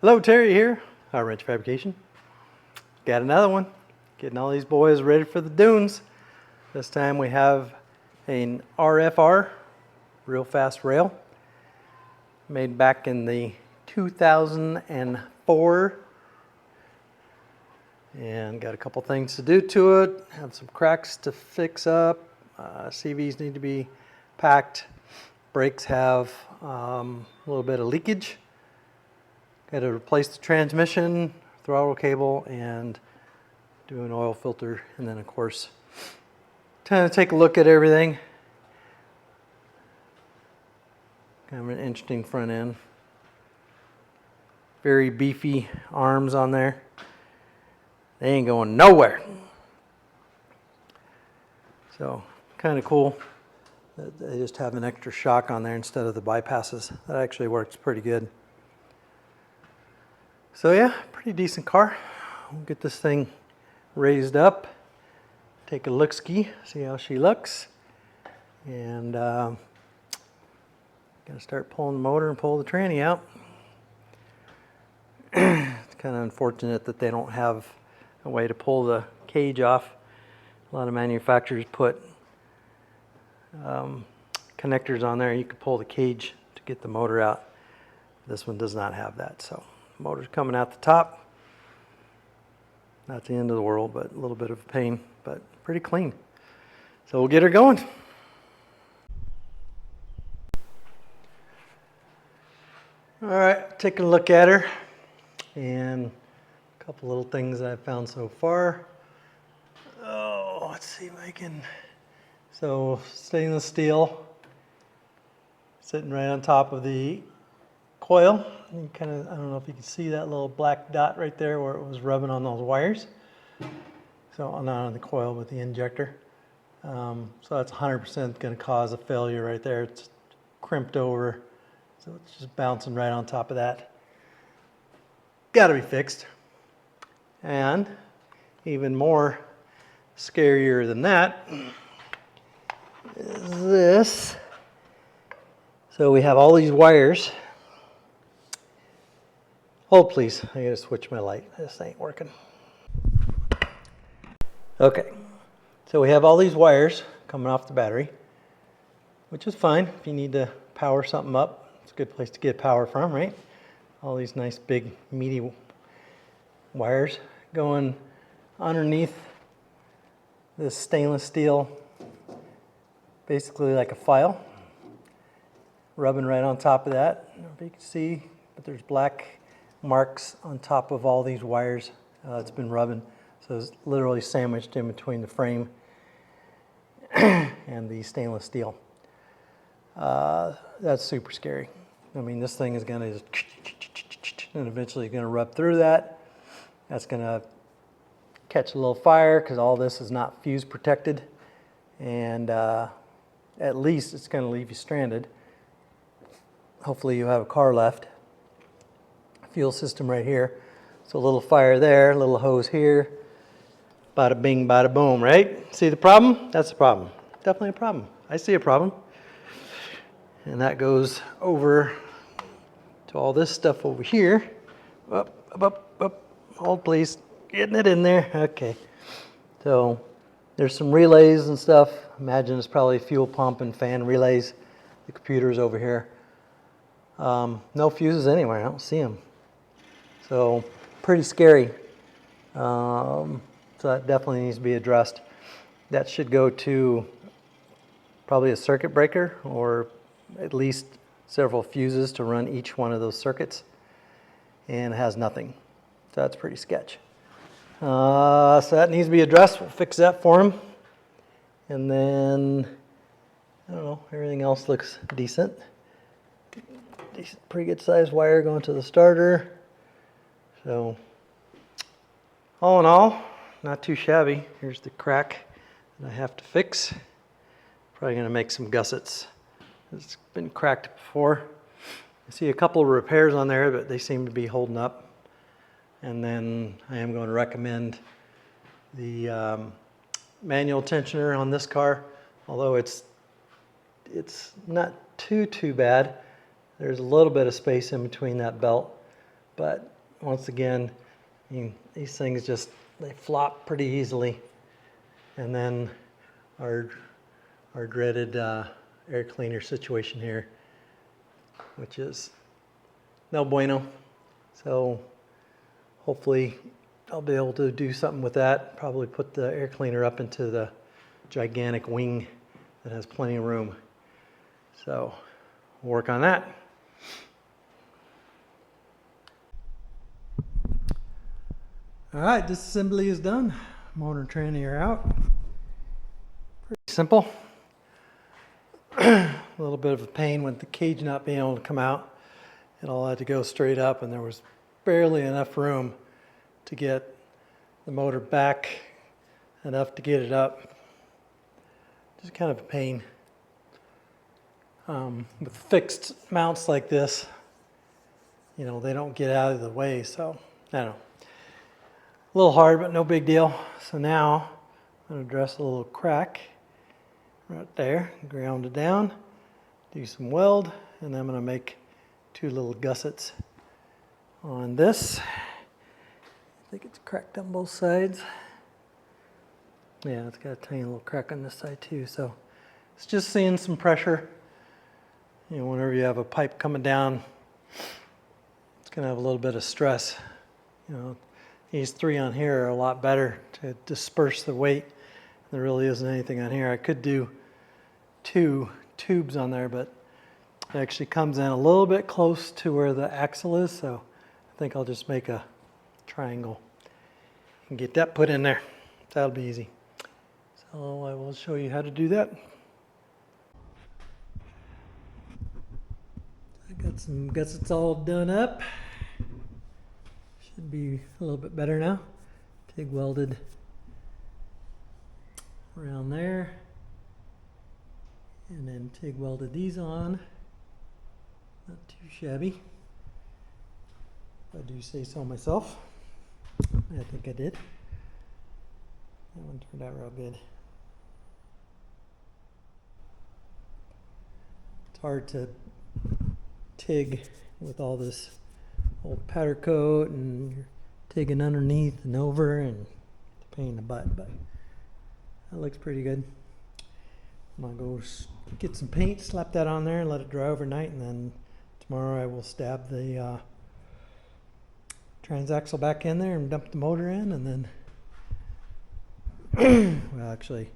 Hello, Terry here, Wrench Fabrication. Got another one. Getting all these boys ready for the dunes. This time we have an RFR, real fast rail, made back in the 2004. And got a couple things to do to it. Have some cracks to fix up. CVs need to be packed. Brakes have a little bit of leakage. Got to replace the transmission, throttle cable, and do an oil filter, and then of course kind of take a look at everything. Kind of an interesting front end. Very beefy arms on there. They ain't going nowhere. So kind of cool that they just have an extra shock on there instead of the bypasses. That actually works pretty good. So yeah, pretty decent car. We'll get this thing raised up, take a look-ski, see how she looks, and gonna start pulling the motor and pull the tranny out. It's kind of unfortunate that they don't have a way to pull the cage off. A lot of manufacturers put connectors on there. You could pull the cage to get the motor out. This one does not have that, so motor's coming out the top. Not the end of the world, but a little bit of a pain, but pretty clean. So we'll get her going. All right, taking a look at her, and a couple little things I've found so far. Oh, let's see if I can. So stainless steel, sitting right on top of the coil. You kind of, I don't know if you can see that little black dot right there where it was rubbing on those wires. So not on the coil, but the injector. So that's 100% going to cause a failure right there. It's crimped over, so it's just bouncing right on top of that. Got to be fixed. And even more scarier than that is this. So we have all these wires. Hold please, I gotta switch my light. This ain't working. Okay, so we have all these wires coming off the battery, which is fine if you need to power something up. It's a good place to get power from, right? All these nice big meaty wires going underneath this stainless steel, basically like a file, rubbing right on top of that. I don't know if you can see, but there's black marks on top of all these wires. It's been rubbing, so it's literally sandwiched in between the frame and the stainless steel. That's super scary. I mean, this thing is going to just and eventually going to rub through that. That's going to catch a little fire because all this is not fuse protected, and at least it's going to leave you stranded. Hopefully you have a car left. Fuel system right here. So a little fire there, a little hose here. Bada bing, bada boom, right? See the problem? That's the problem. Definitely a problem. I see a problem. And that goes over to all this stuff over here. Up, up, up, up. Hold please. Getting it in there. Okay. So there's some relays and stuff. Imagine it's probably fuel pump and fan relays. The computer's over here. No fuses anywhere. I don't see them. So pretty scary. So that definitely needs to be addressed. That should go to probably a circuit breaker or at least several fuses to run each one of those circuits, and it has nothing. So that's pretty sketch. So that needs to be addressed. We'll fix that for him. And then, I don't know, everything else looks decent. Pretty good sized wire going to the starter. So all in all, not too shabby. Here's the crack that I have to fix. Probably going to make some gussets. It's been cracked before. I see a couple of repairs on there, but they seem to be holding up. And then I am going to recommend the manual tensioner on this car, although it's not too bad. There's a little bit of space in between that belt But once again, these things they flop pretty easily. And then our dreaded air cleaner situation here, which is no bueno. So hopefully I'll be able to do something with that. Probably put the air cleaner up into the gigantic wing that has plenty of room. So we'll work on that. All right, disassembly is done. Motor and tranny are out. Pretty simple. A little bit of a pain with the cage not being able to come out. It all had to go straight up, and there was barely enough room to get the motor back enough to get it up. Just kind of a pain. With fixed mounts like this, they don't get out of the way, so I don't know. A little hard, but no big deal. So now I'm going to address a little crack right there, ground it down, do some weld, and then I'm going to make 2 little gussets on this. I think it's cracked on both sides. Yeah, it's got a tiny little crack on this side too. So it's just seeing some pressure. Whenever you have a pipe coming down, it's going to have a little bit of stress. These 3 on here are a lot better to disperse the weight. There really isn't anything on here. I could do 2 tubes on there, but it actually comes in a little bit close to where the axle is, so I think I'll just make a triangle and get that put in there. That'll be easy. So I will show you how to do that. I got some gussets all done up. Should be a little bit better now. TIG welded around there, and then TIG welded these on. Not too shabby, if I do say so myself. I think I did. That one turned out real good. It's hard to TIG with all this old powder coat, and you're TIGging underneath and over, and it's a pain in the butt, but that looks pretty good. I'm gonna go get some paint, slap that on there, and let it dry overnight, and then tomorrow I will stab the transaxle back in there and dump the motor in, and then well, actually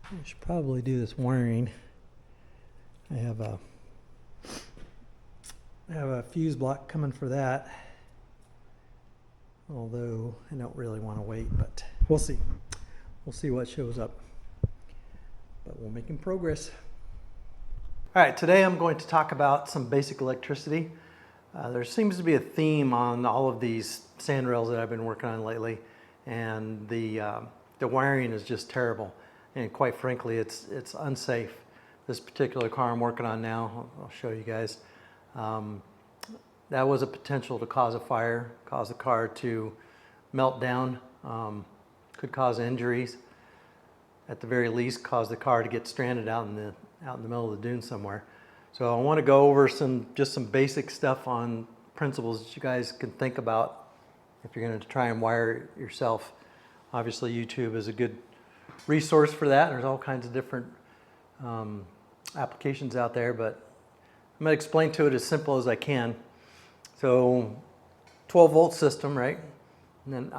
I should probably do this wiring. I have a fuse block coming for that, although I don't really want to wait, but we'll see. We'll see what shows up, but we're making progress. All right, today I'm going to talk about some basic electricity. There seems to be a theme on all of these sandrails that I've been working on lately, and the wiring is just terrible, and quite frankly it's unsafe. This particular car I'm working on now, I'll show you guys, that was a potential to cause a fire, cause the car to melt down, could cause injuries, at the very least cause the car to get stranded out in the middle of the dune somewhere. So I want to go over just some basic stuff on principles that you guys can think about if you're going to try and wire it yourself. Obviously YouTube is a good resource for that. There's all kinds of different applications out there, but I'm going to explain to it as simple as I can. So 12 volt system, right? And then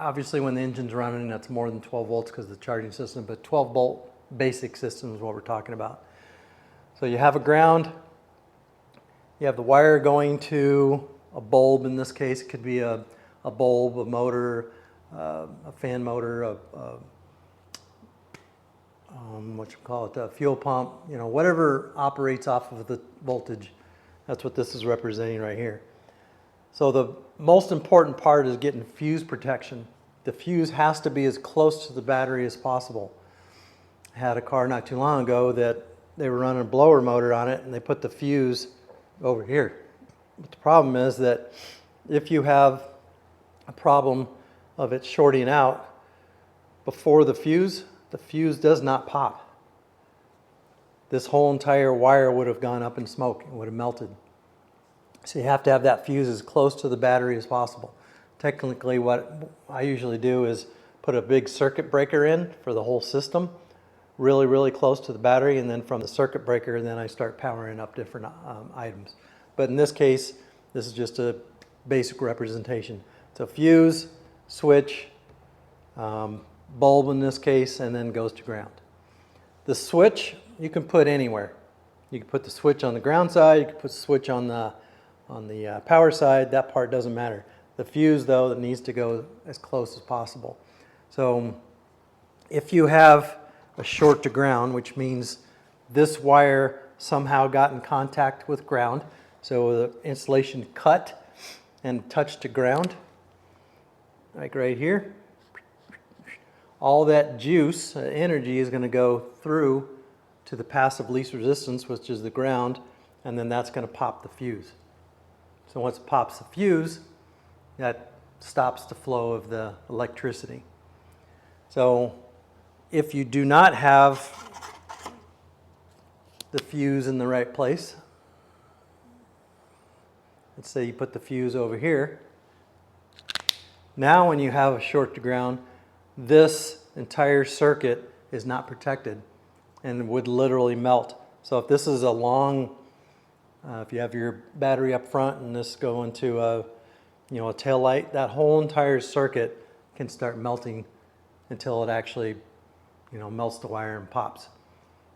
obviously when the engine's running, that's more than 12 volts because of the charging system, but 12 volt basic system is what we're talking about. So you have a ground, you have the wire going to a bulb. In this case, it could be a bulb, a motor, a fan motor, a fuel pump, whatever operates off of the voltage. That's what this is representing right here. So the most important part is getting fuse protection. The fuse has to be as close to the battery as possible. I had a car not too long ago that they were running a blower motor on it, and they put the fuse over here. But the problem is that if you have a problem of it shorting out before the fuse does not pop. This whole entire wire would have gone up in smoke and would have melted. So you have to have that fuse as close to the battery as possible. Technically, what I usually do is put a big circuit breaker in for the whole system, really, really close to the battery, and then from the circuit breaker, then I start powering up different items. But in this case, this is just a basic representation. It's a fuse, switch, bulb in this case, and then goes to ground. The switch you can put anywhere. You can put the switch on the ground side, you can put the switch on the power side. That part doesn't matter. The fuse, though, that needs to go as close as possible. So if you have a short to ground, which means this wire somehow got in contact with ground, so the insulation cut and touched to ground, like right here, all that juice, energy, is going to go through to the passive least resistance, which is the ground, and then that's going to pop the fuse. So once it pops the fuse, that stops the flow of the electricity. So if you do not have the fuse in the right place, let's say you put the fuse over here, now when you have a short to ground, this entire circuit is not protected and would literally melt. So if this is a long, if you have your battery up front and this go into a tail light, that whole entire circuit can start melting until it actually melts the wire and pops.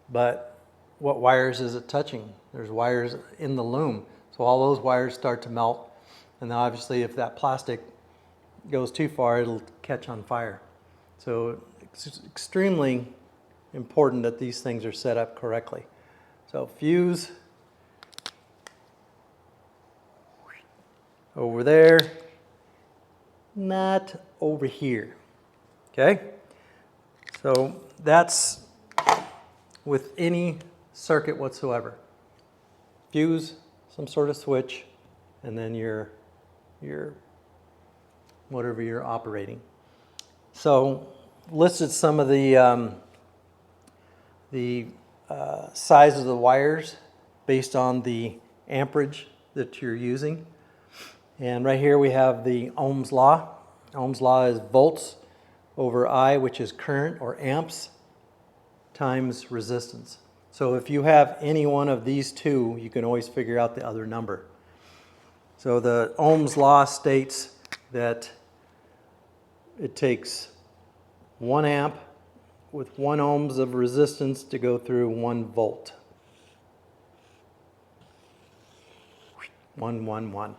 But what wires is it touching? There's wires in the loom, so all those wires start to melt, and then obviously if that plastic goes too far, it'll catch on fire. So it's extremely important that these things are set up correctly. So fuse over there, not over here. Okay? So that's with any circuit whatsoever. Fuse, some sort of switch, and then your whatever you're operating. So listed some of the size of the wires based on the amperage that you're using. And right here we have the Ohm's law. Ohm's law is volts over I, which is current, or amps, times resistance. So if you have any one of these two, you can always figure out the other number. So the Ohm's law states that it takes 1 amp with 1 ohms of resistance to go through 1 volt. 1, 1, 1.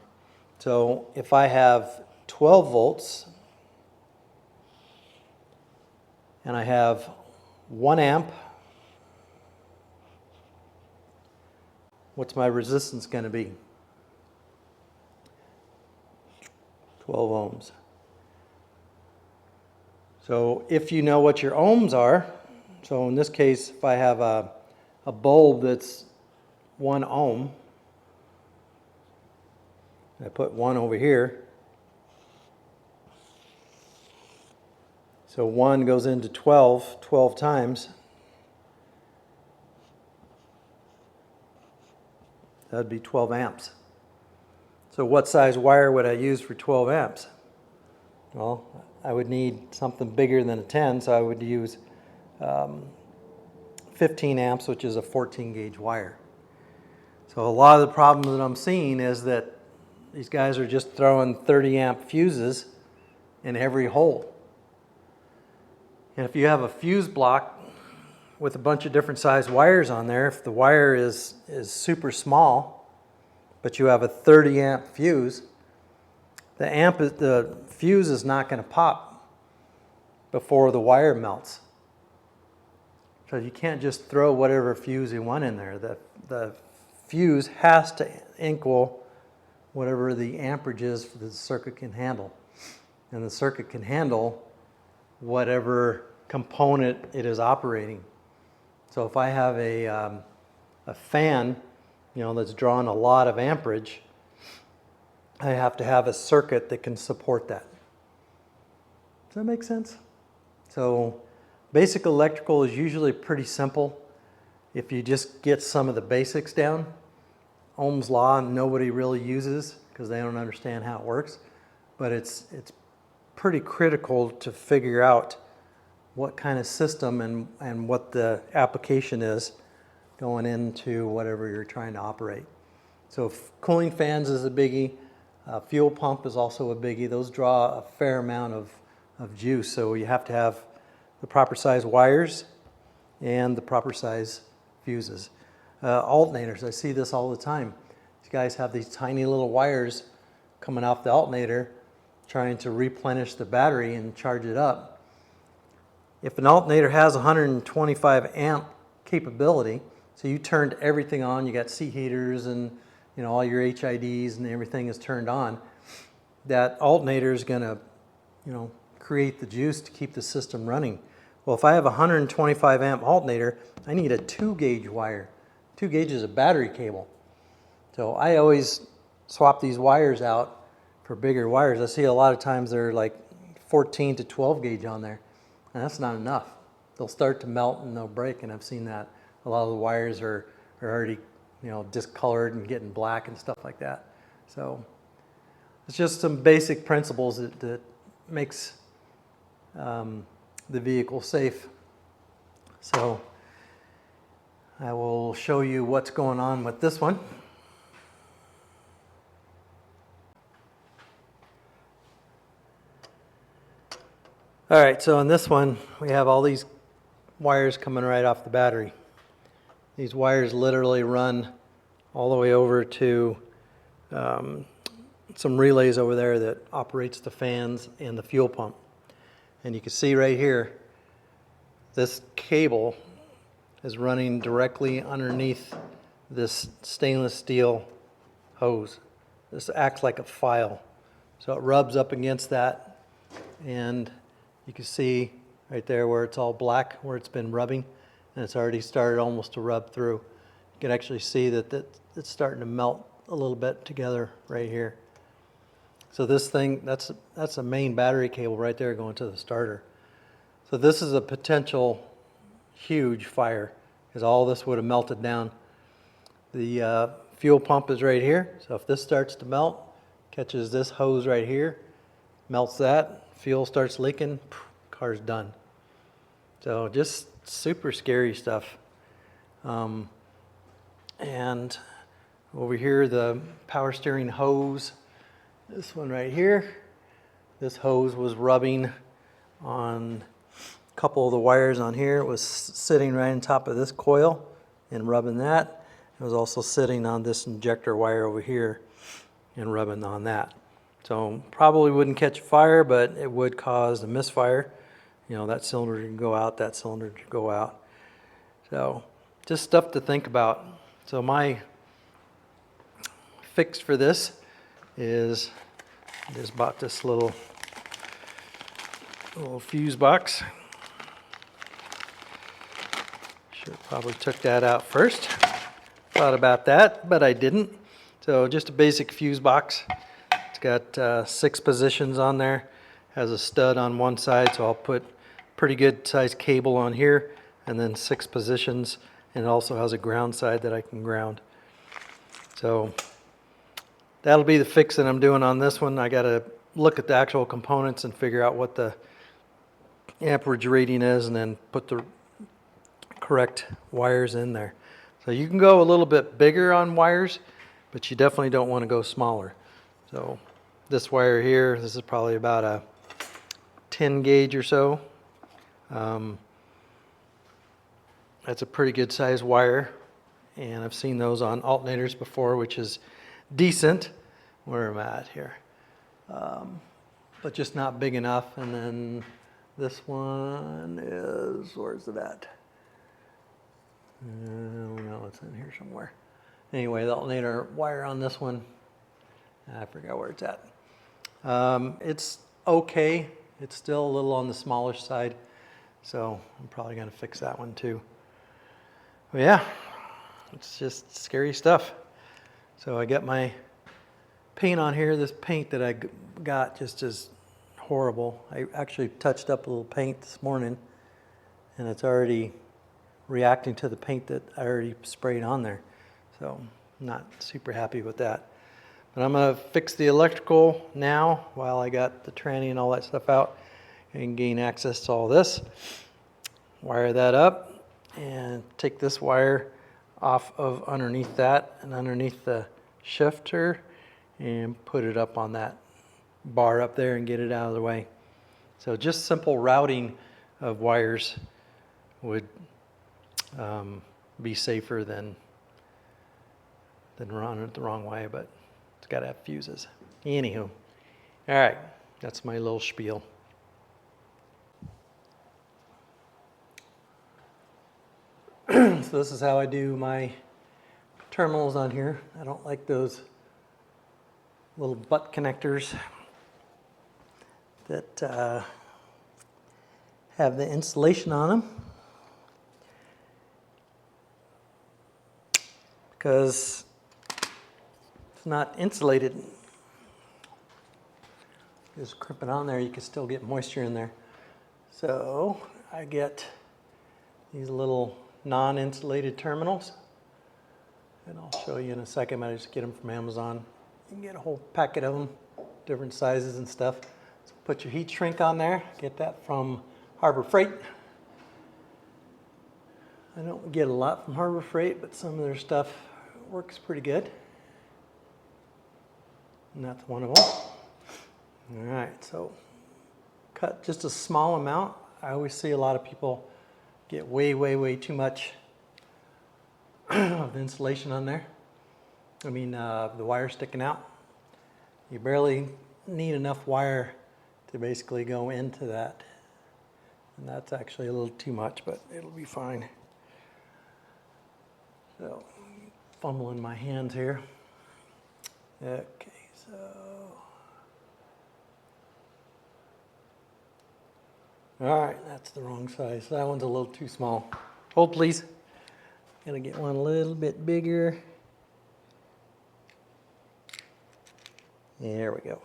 So if I have 12 volts and I have 1 amp, what's my resistance going to be? 12 ohms. So if you know what your ohms are, so in this case, if I have a bulb that's 1 ohm, I put 1 over here, so 1 goes into 12 times. That would be 12 amps. So what size wire would I use for 12 amps? Well, I would need something bigger than a 10, so I would use 15 amps, which is a 14 gauge wire. So a lot of the problems that I'm seeing is that these guys are just throwing 30 amp fuses in every hole. And if you have a fuse block with a bunch of different size wires on there, if the wire is super small, but you have a 30 amp fuse, the fuse is not going to pop before the wire melts. So you can't just throw whatever fuse you want in there. The fuse has to equal whatever the amperage is the circuit can handle. And the circuit can handle whatever component it is operating. So if I have a fan, that's drawing a lot of amperage, I have to have a circuit that can support that. Does that make sense? So basic electrical is usually pretty simple if you just get some of the basics down. Ohm's law nobody really uses because they don't understand how it works, but it's pretty critical to figure out what kind of system and what the application is going into whatever you're trying to operate. So cooling fans is a biggie. Fuel pump is also a biggie. Those draw a fair amount of juice, so you have to have the proper size wires and the proper size fuses. Alternators, I see this all the time. These guys have these tiny little wires coming off the alternator trying to replenish the battery and charge it up. If an alternator has 125 amp capability, so you turned everything on, you got seat heaters and all your HIDs and everything is turned on, that alternator is going to create the juice to keep the system running. Well, if I have a 125 amp alternator, I need a 2-gauge wire. 2 gauges of battery cable. So I always swap these wires out for bigger wires. I see a lot of times they're like 14 to 12 gauge on there, and that's not enough. They'll start to melt and they'll break, and I've seen that. A lot of the wires are already discolored and getting black and stuff like that. So it's just some basic principles that makes the vehicle safe. So I will show you what's going on with this one. All right, so in this one, we have all these wires coming right off the battery. These wires literally run all the way over to some relays over there that operates the fans and the fuel pump. And you can see right here, this cable is running directly underneath this stainless steel hose. This acts like a file. So it rubs up against that, and you can see right there where it's all black, where it's been rubbing, and it's already started almost to rub through. You can actually see that it's starting to melt a little bit together right here. So this thing, that's a main battery cable right there going to the starter. So this is a potential huge fire, because all this would have melted down. The fuel pump is right here, so if this starts to melt, catches this hose right here, melts that, fuel starts leaking, car's done. So just super scary stuff. And over here, the power steering hose, this one right here, this hose was rubbing on a couple of the wires on here. It was sitting right on top of this coil and rubbing that. It was also sitting on this injector wire over here and rubbing on that. So probably wouldn't catch fire, but it would cause a misfire. That cylinder can go out, that cylinder can go out. So just stuff to think about. So my fix for this is I just bought this little fuse box. Should have probably took that out first. Thought about that, but I didn't. So just a basic fuse box. It's got 6 positions on there. Has a stud on one side, so I'll put pretty good sized cable on here, and then 6 positions, and it also has a ground side that I can ground. So that'll be the fix that I'm doing on this one. I got to look at the actual components and figure out what the amperage rating is, and then put the correct wires in there. So you can go a little bit bigger on wires, but you definitely don't want to go smaller. So this wire here, this is probably about a 10 gauge or so. That's a pretty good size wire, and I've seen those on alternators before, which is decent. Where am I at here? But just not big enough. And then this one is, where's it at? No, it's in here somewhere. Anyway, the alternator wire on this one, I forgot where it's at. It's okay. It's still a little on the smallish side, so I'm probably going to fix that one too. But yeah, it's just scary stuff. So I got my paint on here. This paint that I got just is horrible. I actually touched up a little paint this morning, and it's already reacting to the paint that I already sprayed on there. So Not super happy with that. But I'm going to fix the electrical now while I got the tranny and all that stuff out and gain access to all this. Wire that up and take this wire off of underneath that and underneath the shifter and put it up on that bar up there and get it out of the way. So just simple routing of wires would be safer than running it the wrong way, but it's got to have fuses. Anywho, all right, that's my little spiel. So this is how I do my terminals on here. I don't like those little butt connectors that have the insulation on them, because it's not insulated. Just crimp it on there, you can still get moisture in there. So I get these little non-insulated terminals, and I'll show you in a second. I just get them from Amazon. You can get a whole packet of them, different sizes and stuff. So put your heat shrink on there. Get that from Harbor Freight. I don't get a lot from Harbor Freight, but some of their stuff works pretty good. And that's one of them. All right, so cut just a small amount. I always see a lot of people get way too much of the insulation on there. I mean, the wire sticking out. You barely need enough wire to basically go into that. And that's actually a little too much, but it'll be fine. So, fumbling my hands here. Okay, so. All right, that's the wrong size. That one's a little too small. Hold, please. Gonna get one a little bit bigger. There we go.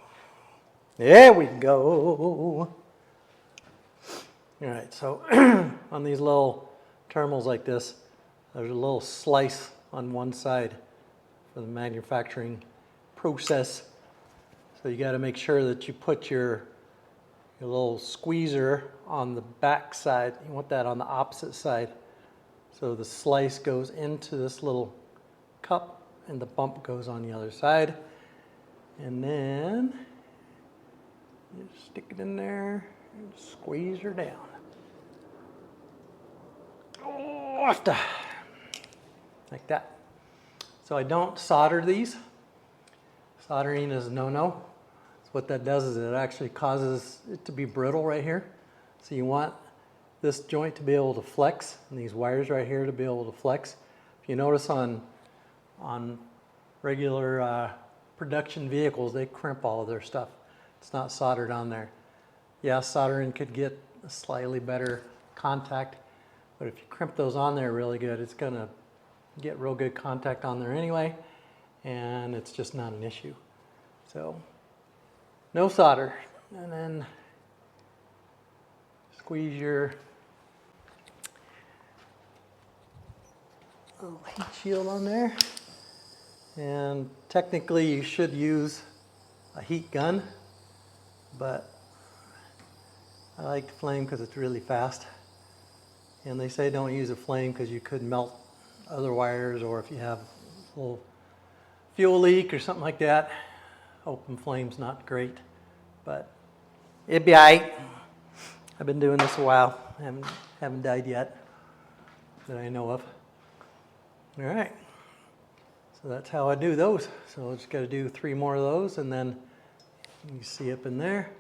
There we go. All right, so on these little terminals like this, there's a little slice on one side for the manufacturing process. So you got to make sure that you put your little squeezer on the back side. You want that on the opposite side. So the slice goes into this little cup and the bump goes on the other side. And then you stick it in there and squeeze her down. Like that. So I don't solder these. Soldering is a no-no. So what that does is it actually causes it to be brittle right here. So you want this joint to be able to flex and these wires right here to be able to flex. If you notice on regular production vehicles, they crimp all of their stuff. It's not soldered on there. Yeah, soldering could get a slightly better contact, but if you crimp those on there really good, it's gonna get real good contact on there anyway, and it's just not an issue. So, no solder, and then squeeze your little heat shield on there. And technically you should use a heat gun, but I like the flame because it's really fast. And they say don't use a flame because you could melt other wires, or if you have a little fuel leak or something like that, open flame's not great, but it'd be all right. I've been doing this a while. Haven't died yet that I know of. All right. So that's how I do those. So I just got to do 3 more of those, and then you see up in there,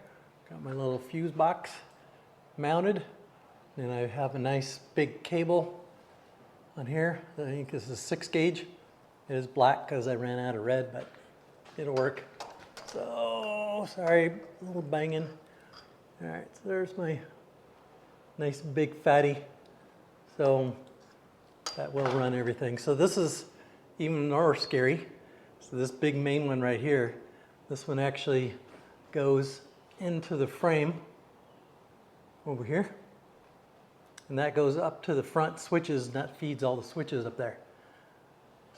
got my little fuse box mounted, and I have a nice big cable on here. I think this is 6 gauge. It is black because I ran out of red, but it'll work. So sorry, a little banging. All right, so there's my nice big fatty. So that will run everything. So this is even more scary. So this big main one right here, this one actually goes into the frame over here. And that goes up to the front switches, and that feeds all the switches up there.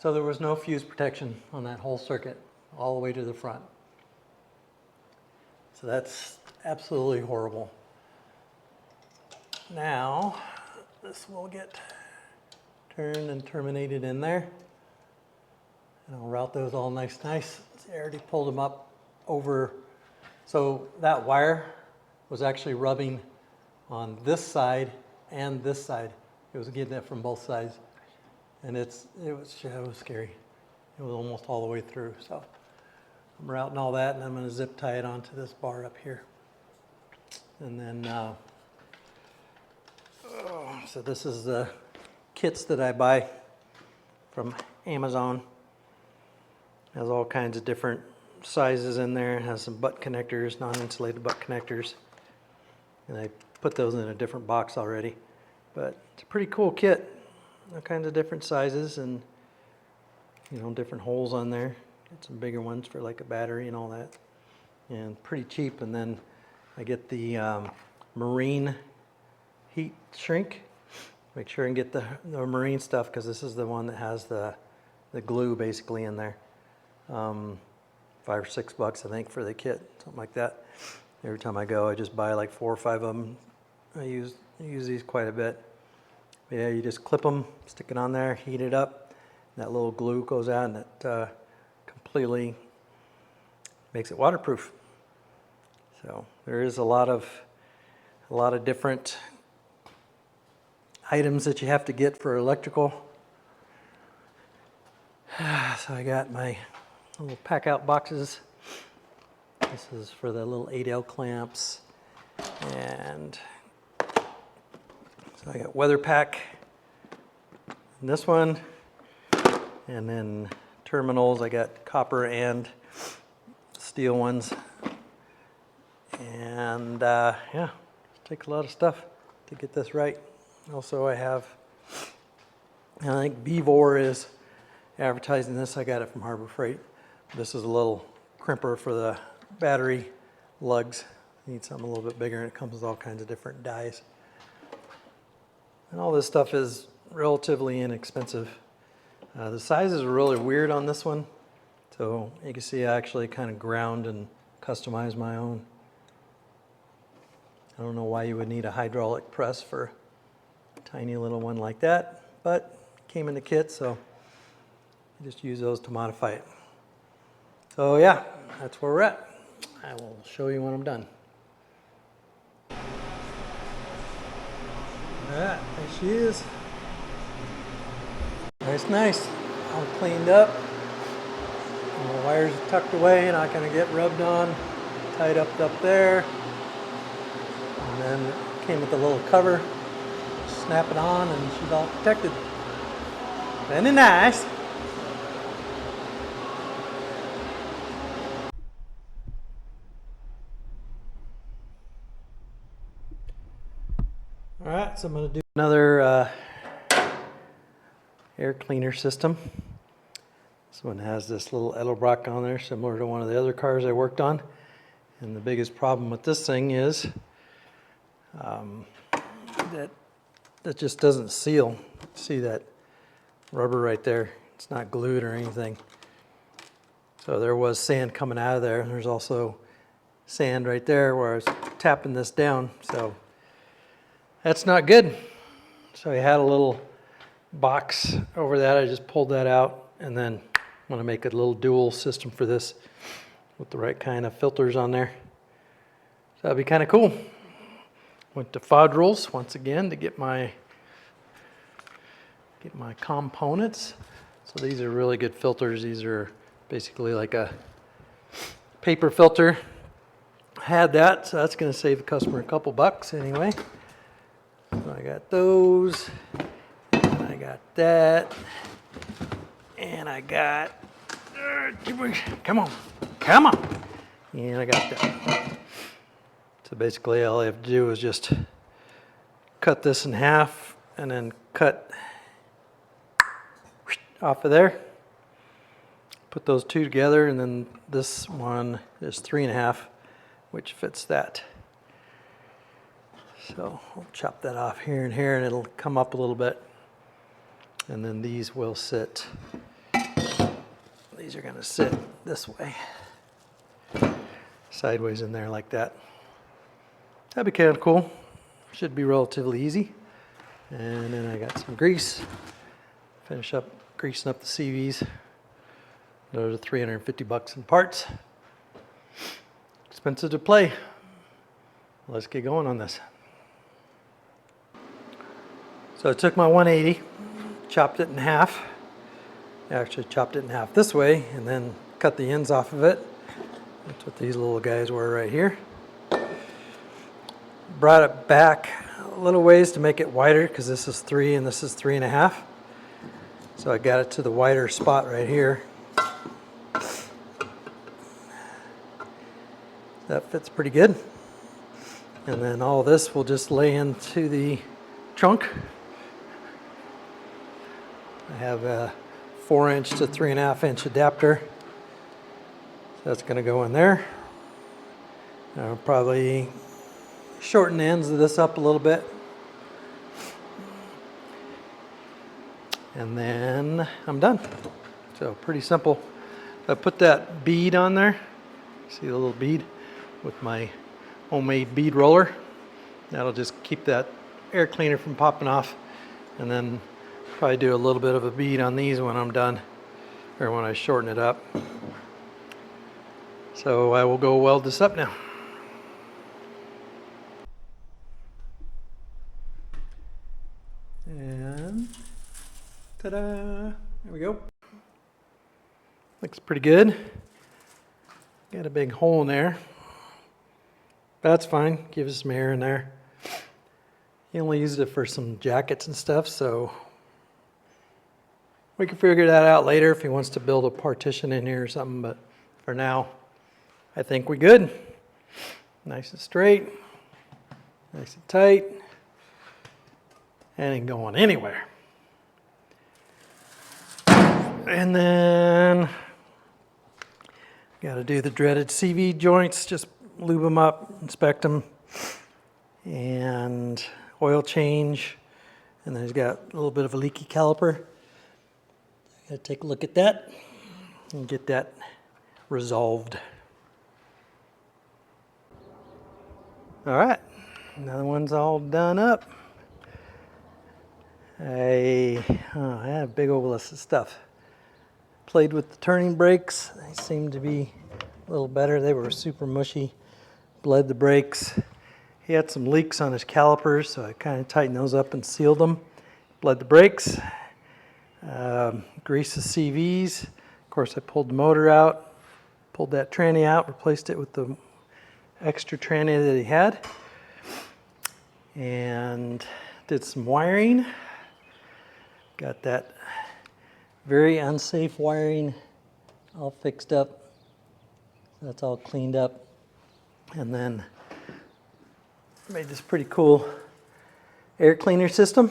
So there was no fuse protection on that whole circuit all the way to the front. So that's absolutely horrible. Now, this will get turned and terminated in there. And I'll route those all nice. See, I already pulled them up over. So that wire was actually rubbing on this side and this side. It was getting it from both sides. And it was scary. It was almost all the way through. So I'm routing all that, and I'm going to zip tie it onto this bar up here. And then, so this is the kits that I buy from Amazon. Has all kinds of different sizes in there. It has some butt connectors, non-insulated butt connectors. And I put those in a different box already. But it's a pretty cool kit. All kinds of different sizes and, you know, different holes on there. Get some bigger ones for like a battery and all that. And pretty cheap. And then I get the marine heat shrink. Make sure and get the marine stuff, because this is the one that has the glue basically in there. $5 or $6 I think for the kit, something like that. Every time I go, I just buy like 4 or 5 of them. I use these quite a bit. But yeah, you just clip them, stick it on there, heat it up. That little glue goes out, and it completely makes it waterproof. So there is a lot of different items that you have to get for electrical. So I got my little pack out boxes. This is for the little 8L clamps. And so I got weather pack in this one. And then terminals, I got copper and steel ones. And yeah, it takes a lot of stuff to get this right. Also I have, I think Bevor is advertising this. I got it from Harbor Freight. This is a little crimper for the battery lugs. You need something a little bit bigger, and it comes with all kinds of different dies. And all this stuff is relatively inexpensive. The sizes are really weird on this one. So you can see I actually kind of ground and customize my own. I don't know why you would need a hydraulic press for a tiny little one like that, but it came in the kit, so I just use those to modify it. So yeah, that's where we're at. I will show you when I'm done. Alright, there she is. Nice. All cleaned up. And the wires are tucked away, not going to get rubbed on. Tied up there. And then it came with a little cover. Snap it on and she's all protected. Very nice. Alright, so I'm going to do another air cleaner system. This one has this little Edelbrock on there, similar to one of the other cars I worked on. And the biggest problem with this thing is that it just doesn't seal. See that rubber right there? It's not glued or anything. So there was sand coming out of there. There's also sand right there where I was tapping this down. So that's not good. So I had a little box over that. I just pulled that out, and then I'm going to make a little dual system for this with the right kind of filters on there. So that'd be kind of cool. Went to Fodrils once again to get my components. So these are really good filters. These are basically like a paper filter. Had that, so that's going to save the customer a couple bucks anyway. So I got those, and I got that, and I got, come on, and I got that. So basically all I have to do is just cut this in half and then cut off of there. Put those two together, and then this one is 3.5, which fits that. So I'll chop that off here and here, and it'll come up a little bit. And then these will sit these are going to sit this way, sideways in there like that. That'd be kind of cool. Should be relatively easy. And then I got some grease. Finish up greasing up the CVs. Those are 350 bucks in parts. Expensive to play. Let's get going on this. So I took my 180, chopped it in half. Actually chopped it in half this way and then cut the ends off of it. That's what these little guys were right here. Brought it back a little ways to make it wider because this is 3 and this is 3.5. So I got it to the wider spot right here. That fits pretty good. And then all this will just lay into the trunk. I have a 4-inch to 3.5-inch adapter. That's going to go in there. I'll probably shorten the ends of this up a little bit. And then I'm done. So pretty simple. I put that bead on there. See the little bead with my homemade bead roller. That'll just keep that air cleaner from popping off. And then probably do a little bit of a bead on these when I'm done, or when I shorten it up. So I will go weld this up now. And ta-da! There we go. Looks pretty good. Got a big hole in there. That's fine. Gives us some air in there. He only used it for some jackets and stuff, so we can figure that out later if he wants to build a partition in here or something, but for now, I think we're good. Nice and straight, nice and tight, and ain't going anywhere. And then, got to do the dreaded CV joints, just lube them up, inspect them, and oil change. And then he's got a little bit of a leaky caliper. Got to take a look at that and get that resolved. All right, another one's all done up. I had a big old list of stuff. Played with the turning brakes. They seemed to be a little better. They were super mushy. Bled the brakes. He had some leaks on his calipers, so I kind of tightened those up and sealed them. Bled the brakes. Greased the CVs. Of course, I pulled the motor out, pulled that tranny out, replaced it with the extra tranny that he had, and did some wiring. Got that very unsafe wiring all fixed up. That's all cleaned up. And then made this pretty cool air cleaner system.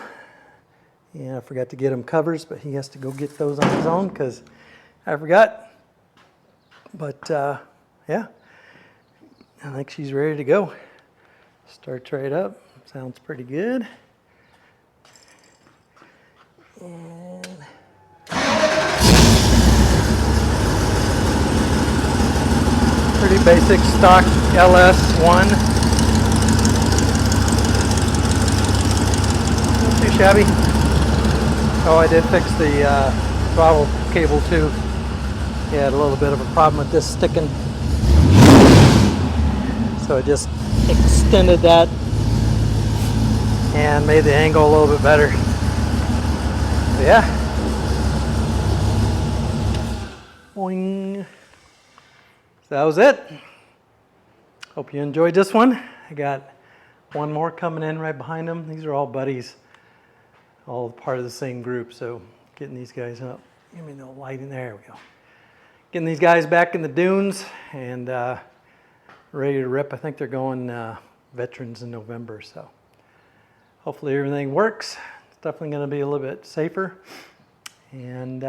Yeah, I forgot to get him covers, but he has to go get those on his own because I forgot. But yeah, I think she's ready to go. Starts right up. Sounds pretty good. And pretty basic stock LS1. Not too shabby. Oh, I did fix the throttle cable too. He had a little bit of a problem with this sticking. So I just extended that and made the angle a little bit better. So yeah. Boing. So that was it. Hope you enjoyed this one. I got one more coming in right behind them. These are all buddies, all part of the same group. So getting these guys up. Give me no light in there. There we go. Getting these guys back in the dunes and ready to rip. I think they're going veterans in November. So hopefully everything works. It's definitely going to be a little bit safer. And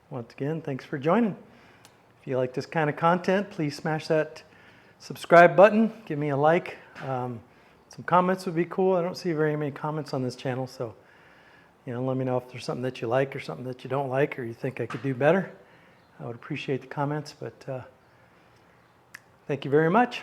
once again, thanks for joining. If you like this kind of content, please smash that subscribe button. Give me a like. Some comments would be cool. I don't see very many comments on this channel, so let me know if there's something that you like or something that you don't like or you think I could do better. I would appreciate the comments, but thank you very much.